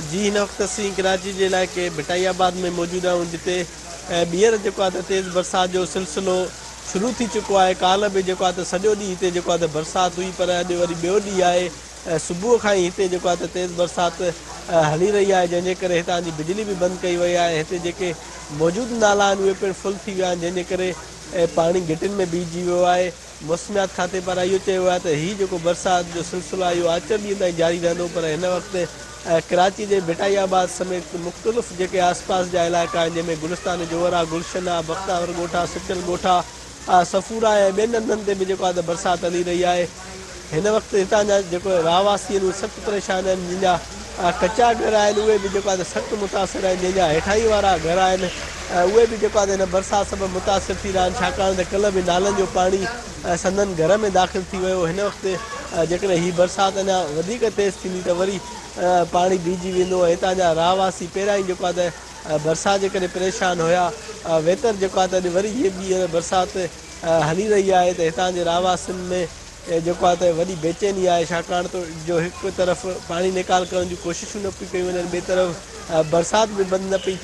जी हिन वक़्त असीं कराची जे इलाइक़े भिटाइयाबाद में मौजूद आहियूं, जिते ॿीहर जेको आहे त तेज़ बरसाति जो सिलसिलो शुरू थी चुको आहे। काल्ह बि जेको आहे त सॼो ॾींहुं हिते जेको आहे त बरसाति हुई, पर अॼु वरी ॿियो ॾींहुं आहे। सुबुह खां ई हिते जेको आहे त तेज़ बरसाति हली रही आहे, जंहिंजे करे हितां जी बिजली बि बंदि कई वई आहे। हिते जेके मौजूदु नाला आहिनि उहे पिणु फुल थी विया आहिनि, जंहिंजे करे पाणी घिटियुनि में बीहजी वियो आहे। मौसमियात खाते पारां इहो चयो आहे त हीउ जेको बरसाति जो सिलसिलो आहे इहो आचर ॾींहं ताईं जारी रहंदो, पर हिन वक़्तु कराची जे भिटाइयाबाद समेत मुख़्तलिफ़ जेके आसपास जा इलाइक़ा आहिनि, जंहिंमें गुलिस्तान जोहर आहे, गुलशन आहे, बख्तावर ॻोठ आहे, सुचल ॻोठ आहे, सफ़ूरा ऐं ॿियनि हंधनि ते बि जेको आहे त बरसाति हली रही आहे। हिन वक़्तु हितां जा जेको रहवासी आहिनि उहे सख़्तु परेशान आहिनि। जंहिंजा कचा घर आहिनि उहे बि जेको आहे त सख़्तु मुतासिर आहिनि। जंहिंजा हेठाई वारा घर आहिनि उहे बि जेको आहे त हिन बरसाति सबबु मुतासिर थी रहिया आहिनि, छाकाणि त कल्ह बि नालनि जो पाणी संदनि घर में दाख़िल थी वियो। हिन वक़्तु जेकॾहिं हीअ बरसाति अञा वधीक तेज़ थींदी त वरी पाणी बीहजी वेंदो। हितां जा रहवासी पहिरियां ई जेको आहे त बरसाति जे करे परेशान हुया। वेतर जेको आहे त अॼु वरी इहे ॿीहर बरसाति हली रही आहे, त हितां जे रहवासियुनि में जेको आहे त वॾी बेचैनी आहे, छाकाणि त जो हिकु तरफ़ पाणी निकाल करण जूं कोशिशूं न पई कयूं वञनि, ॿिए तरफ़ बरसाति बि बंदि न पई थिए।